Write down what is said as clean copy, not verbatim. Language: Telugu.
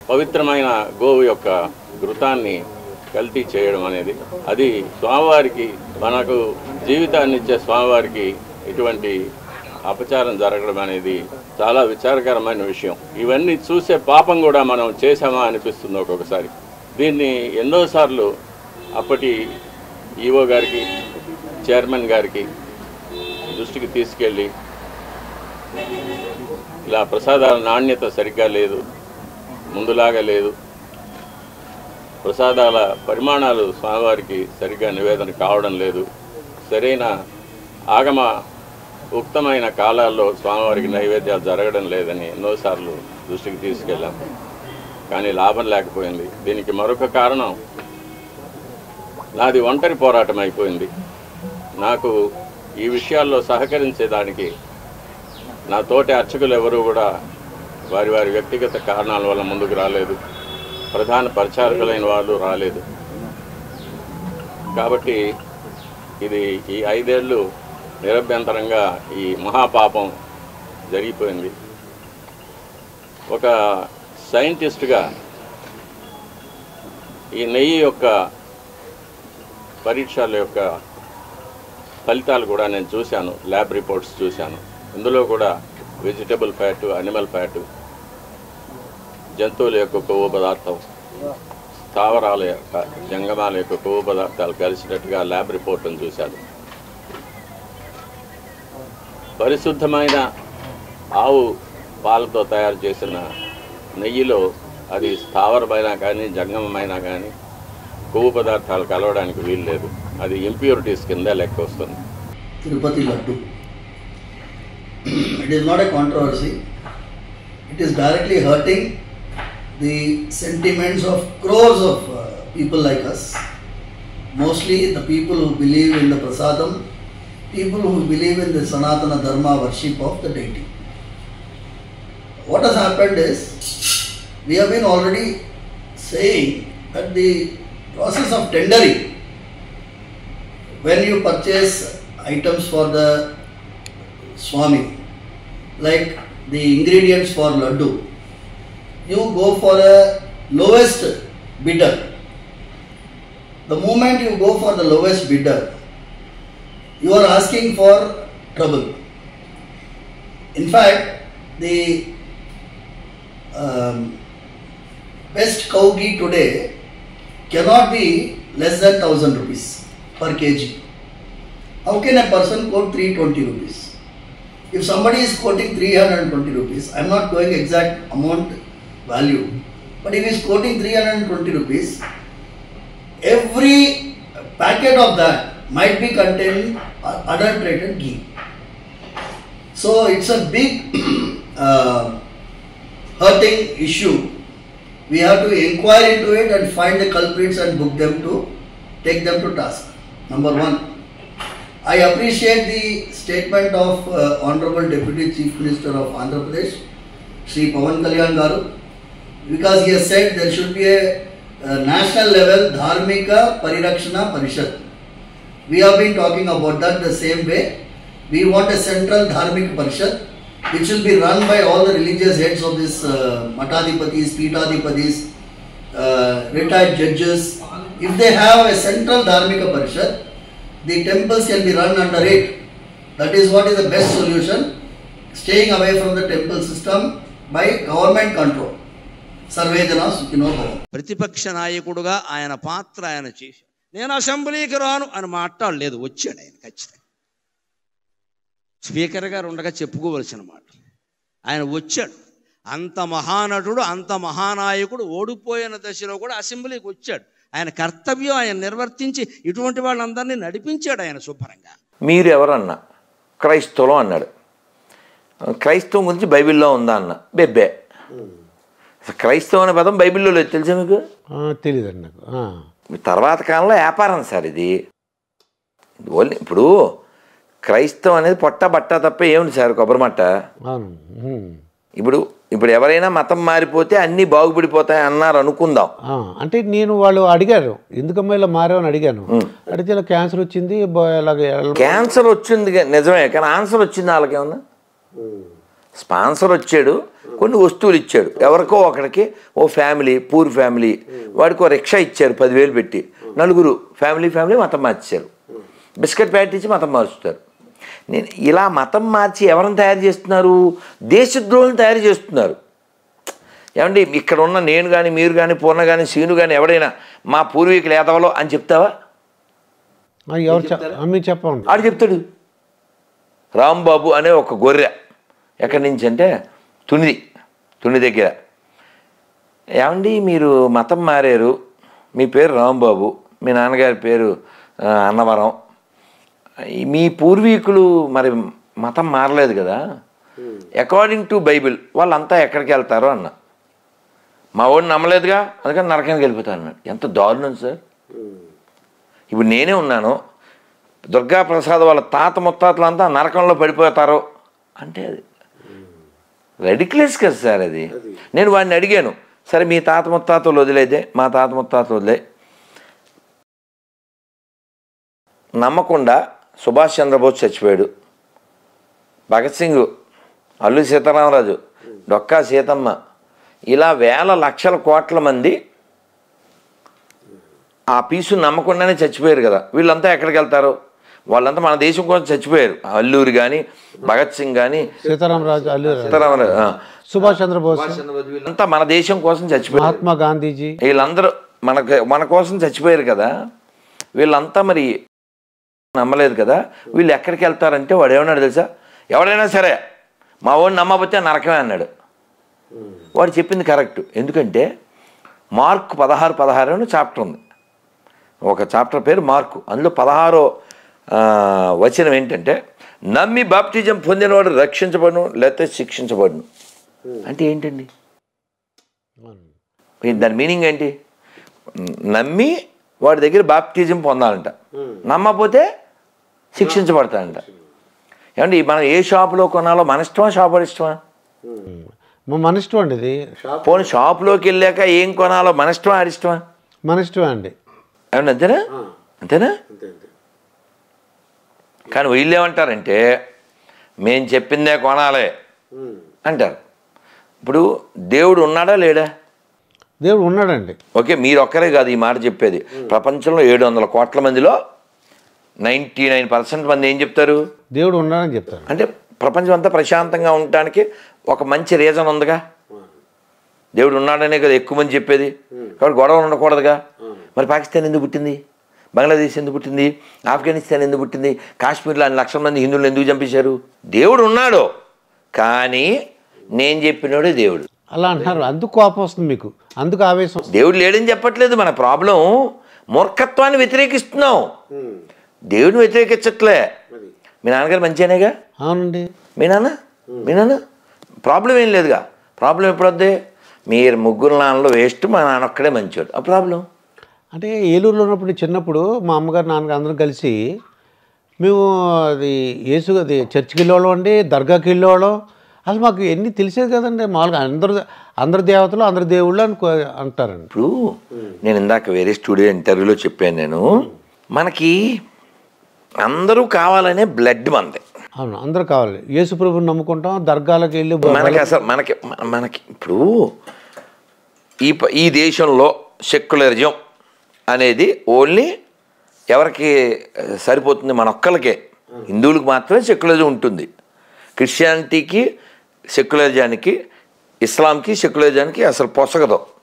పవిత్రమైన గోవు యొక్క ఘృతాన్ని కల్తీ చేయడం అనేది, అది స్వామివారికి, మనకు జీవితాన్ని ఇచ్చే స్వామివారికి ఇటువంటి అపచారం జరగడం అనేది చాలా విచారకరమైన విషయం. ఇవన్నీ చూసే పాపం కూడా మనం చేశామా అనిపిస్తుంది ఒక్కొక్కసారి. దీన్ని ఎన్నోసార్లు అప్పటి ఈఓ గారికి, చైర్మన్ గారికి దృష్టికి తీసుకెళ్ళి, ఇలా ప్రసాదాల నాణ్యత సరిగ్గా లేదు, ముందులాగా లేదు, ప్రసాదాల పరిమాణాలు స్వామివారికి సరిగ్గా నివేదన కావడం లేదు, సరైన ఆగమ ఉక్తమైన కాలాల్లో స్వామివారికి నైవేద్యాలు జరగడం లేదని ఎన్నోసార్లు దృష్టికి తీసుకెళ్ళాం. కానీ లాభం లేకపోయింది. దీనికి మరొక కారణం, నాది ఒంటరి పోరాటం అయిపోయింది. నాకు ఈ విషయాల్లో సహకరించేదానికి నా తోటి అర్చకులు ఎవరూ కూడా వారి వారి వ్యక్తిగత కారణాల వల్ల ముందుకు రాలేదు. ప్రధాన పరిచారకులైన వాళ్ళు రాలేదు. కాబట్టి ఇది ఈ 5 ఏళ్ళు నిరభ్యంతరంగా ఈ మహాపాపం జరిగిపోయింది. ఒక సైంటిస్ట్గా ఈ నెయ్యి యొక్క పరీక్షల యొక్క ఫలితాలు కూడా నేను చూశాను, ల్యాబ్ రిపోర్ట్స్ చూశాను. ఇందులో కూడా వెజిటబుల్ ఫ్యాటు, అనిమల్ ఫ్యాటు, జంతువుల యొక్క కొవ్వు పదార్థం, స్థావరాల యొక్క, జంగమాల యొక్క కొవ్వు పదార్థాలు కలిసినట్టుగా ల్యాబ్ రిపోర్ట్ను చూశాను. పరిశుద్ధమైన ఆవు పాలతో తయారు చేసిన నెయ్యిలో అది స్థావరమైనా కానీ జంగమమైనా కానీ కొవ్వు పదార్థాలు కలవడానికి వీలు లేదు. అది ఇంప్యూరిటీస్ కింద లెక్క వస్తుంది. Tirupati laddu, it is not a controversy. It is directly hurting the sentiments of crores of people like us. Mostly the people who believe in the prasadam, people who believe in the Sanatana Dharma worship of the deity. What has happened is, we have been already saying that the process of tendering, when you purchase items for the Swami, like the ingredients for laddu, you go for a lowest bidder. The moment you go for the lowest bidder, you are asking for trouble. In fact, the best cow ghee today cannot be less than 1000 rupees per kg. How can a person quote 320 rupees? If somebody is quoting 320 rupees, I am not going exact amount value, but if he is quoting 320 rupees, every packet of that might be containing adulterated ghee. So it's a big hurting issue. We have to inquire into it and find the culprits and book them to take them to task. Number one, I appreciate the statement of Honorable Deputy Chief Minister of Andhra Pradesh, Shri Pawan Kalyan Garu, because he has said there should be a national level Dharmika Parirakshana Parishad. We have been talking about that the same way. We want a central Dharmika Parishad which will be run by all the religious heads of this Matadipatis, Pitadipatis, retired judges. If they have a central Dharmika Parishad, the temples can be run under it. That is what is the best solution, staying away from the temple system by government control. Sarvejana Sukhino Bhavantu. ప్రతిపక్ష నాయకుడుగా ఆయన పాత్ర ఆయన చేశాడు. నేను అసెంబ్లీకి రాను అని మాట్లాడలేదు, వచ్చాడు ఆయన ఖచ్చితంగా. స్పీకర్ గారు ఉండగా చెప్పుకోవలసిన మాట, ఆయన వచ్చాడు. అంత మహానటుడు, అంత మహానాయకుడు ఓడిపోయిన దశలో కూడా అసెంబ్లీకి వచ్చాడు. ఆయన కర్తవ్యం ఆయన నిర్వర్తించి ఇటువంటి వాళ్ళందరినీ నడిపించాడు ఆయన శుభ్రంగా. మీరు ఎవరన్నా క్రైస్తవులు అన్నాడు. క్రైస్తవం గురించి బైబిల్లో ఉందా అన్న, బెబ్బే. క్రైస్తవం అనే పదం బైబిల్లో లేదు, తెలుసా మీకు? తెలియదండి నాకు. తర్వాత కాలంలో వ్యాపారం సార్ ఇది. ఓన్లీ ఇప్పుడు క్రైస్తవం అనేది పొట్ట బట్ట తప్ప ఏముంది సార్, కొబ్బరి మట్ట. ఇప్పుడు ఇప్పుడు ఎవరైనా మతం మారిపోతే అన్నీ బాగుపడిపోతాయి అన్నారు అనుకుందాం. అంటే నేను వాళ్ళు అడిగారు, ఎందుకమ్మా ఇలా మారావని అడిగాను. అడిగితే ఇలా క్యాన్సర్ వచ్చింది. క్యాన్సర్ వచ్చింది నిజమే, కానీ ఆన్సర్ వచ్చింది వాళ్ళకేమన్నా? స్పాన్సర్ వచ్చాడు, కొన్ని వస్తువులు ఇచ్చాడు. ఎవరికో ఒకరికి, ఓ ఫ్యామిలీ, పూర్ ఫ్యామిలీ, వాడికి ఓ రిక్షా ఇచ్చారు 10,000 పెట్టి. నలుగురు ఫ్యామిలీ మతం మార్చారు. బిస్కెట్ ప్యాకెట్ ఇచ్చి మతం మార్చుతారు. నేను ఇలా మతం మార్చి ఎవరిని తయారు చేస్తున్నారు? దేశద్రోహులను తయారు చేస్తున్నారు. ఏమండి, ఇక్కడ ఉన్న నేను కానీ, మీరు కానీ, పూర్ణ కానీ, సీను కానీ ఎవడైనా మా పూర్వీకులు ఏదవలో అని చెప్తావా? ఎవరు చెప్పండి. ఆడు చెప్తాడు. రాంబాబు అనే ఒక గొర్రె ఎక్కడి నుంచి అంటే తుని దగ్గర. ఏమండి, మీరు మతం మారారు, మీ పేరు రాంబాబు, మీ నాన్నగారి పేరు అన్నవరం, మీ పూర్వీకులు మరి మతం మారలేదు కదా, అకార్డింగ్ టు బైబిల్ వాళ్ళంతా ఎక్కడికి వెళ్తారో అన్న. మా వాడిని నమ్మలేదుగా, అందుకని నరకానికి వెళ్ళిపోతాను అన్నాడు. ఎంత దారుణం సార్. ఇప్పుడు నేనే ఉన్నాను, దుర్గాప్రసాద్ వాళ్ళ తాత ముత్తాతలంతా నరకంలో పడిపోతారు అంటే అది రెడిక్యులస్ కదా సార్. అది నేను వాడిని అడిగాను, సరే మీ తాత ముత్తాతలు వదిలేదే, మా తాత ముత్తాతలు వదిలే, నమ్మకుండా సుభాష్ చంద్రబోస్ చచ్చిపోయాడు, భగత్ సింగ్, అల్లూరి సీతారామరాజు, డొక్కా సీతమ్మ, ఇలా వేల లక్షల కోట్ల మంది ఆ పీసు నమ్మకుండానే చచ్చిపోయారు కదా. వీళ్ళంతా ఎక్కడికి వెళ్తారు? వాళ్ళంతా మన దేశం కోసం చచ్చిపోయారు. అల్లూరి కానీ, భగత్ సింగ్ కానీ, సీతారామరాజు, సుభాష్ చంద్రబోస్, వీళ్ళంతా మన దేశం కోసం చచ్చిపోయారు. మహాత్మా గాంధీజీ, వీళ్ళందరూ మన కోసం చచ్చిపోయారు కదా. వీళ్ళంతా మరి నమ్మలేదు కదా. వీళ్ళు ఎక్కడికి వెళ్తారంటే వాడు ఏమన్నాడు తెలుసా? ఎవడైనా సరే మా వాడిని నమ్మకపోతే నరకమే అన్నాడు. వాడు చెప్పింది కరెక్ట్. ఎందుకంటే మార్క్ 16 అని చాప్టర్ ఉంది, ఒక చాప్టర్ పేరు మార్కు. అందులో 16వ వచనం ఏంటంటే, నమ్మి బాప్టిజం పొందినవాడు రక్షించబడును, లేకపోతే శిక్షించబడును. అంటే ఏంటండి దాని మీనింగ్ ఏంటి? నమ్మి వాడి దగ్గర బాప్టిజం పొందాలంట, నమ్మకపోతే శిక్షించబడతాడంట. ఏమండి, మనం ఏ షాపులో కొనాలో మన ఇష్టమా, షాపు ఇష్టమా? మన ఇష్టం అండి. ఇది పోనీ షాపులోకి వెళ్ళాక ఏం కొనాలో మన ఇష్టమా, ఆడిష్టమా? మన ఇష్టమా అండి. ఏమండి, అంతేనా? కానీ వీళ్ళు ఏమంటారంటే మేము చెప్పిందే కొనాలి అంటారు. ఇప్పుడు దేవుడు ఉన్నాడా లేడా? దేవుడు ఉన్నాడండి. ఓకే, మీరు ఒక్కరే కాదు ఈ మాట చెప్పేది. ప్రపంచంలో 700 కోట్ల మందిలో 99% మంది ఏం చెప్తారు? దేవుడు ఉన్నాడని చెప్తారు. అంటే ప్రపంచం అంతా ప్రశాంతంగా ఉండటానికి ఒక మంచి రీజన్ ఉందిగా. దేవుడు ఉన్నాడనే కదా ఎక్కువ మంది చెప్పేది. కాబట్టి గొడవలు ఉండకూడదుగా. మరి పాకిస్తాన్ ఎందుకు పుట్టింది? బంగ్లాదేశ్ ఎందుకు పుట్టింది? ఆఫ్ఘనిస్తాన్ ఎందుకు పుట్టింది? కాశ్మీర్లో 1 లక్షల మంది హిందువులు ఎందుకు చంపేశారు? దేవుడు ఉన్నాడు, కానీ నేను చెప్పినోడే దేవుడు అలా అంటున్నారు. అందుకు కోపం వస్తుంది మీకు, అందుకు ఆవేశం. దేవుడు లేడని చెప్పట్లేదు. మన ప్రాబ్లం మూర్ఖత్వాన్ని వ్యతిరేకిస్తున్నాం, దేవుడిని వ్యతిరేకించట్లే. మీ నాన్నగారు మంచిగానేగా? అవునండి. మీ నాన్న ప్రాబ్లం ఏం లేదుగా. ప్రాబ్లం ఎప్పుడొద్దే? మీరు ముగ్గురు నాన్నలో వేస్ట్, మా నాన్న ఒక్కడే మంచివాడు. ఆ ప్రాబ్లం అంటే ఏలూరులో ఉన్నప్పుడు చిన్నప్పుడు మా అమ్మగారు నాన్నగారు అందరం కలిసి మేము అది చర్చికి వెళ్ళేవాళ్ళం అండి, దర్గాకి వెళ్ళేవాళ్ళం. అసలు మాకు ఎన్ని తెలిసేది కదండి. మామూలుగా అందరు దేవతలు, అందరు దేవుళ్ళు అంటారండి. ఇప్పుడు నేను ఇందాక వేరే స్టూడియో ఇంటర్వ్యూలో చెప్పాను, నేను మనకి అందరూ కావాలనే బ్లడ్ మంది. అవును, అందరూ కావాలి. యేసు ప్రభువుని నమ్ముకుంటాం, దర్గాలకు వెళ్ళి మనకి అసలు మనకి ఇప్పుడు ఈ దేశంలో సెక్యులరిజం అనేది ఓన్లీ ఎవరికి సరిపోతుంది? మన ఒక్కరికే. హిందువులకు మాత్రమే సెక్యులరిజం ఉంటుంది. క్రిస్టియానిటీకి సెక్యులరిజానికి, ఇస్లాంకి సెక్యులరిజానికి అసలు పొసగదు.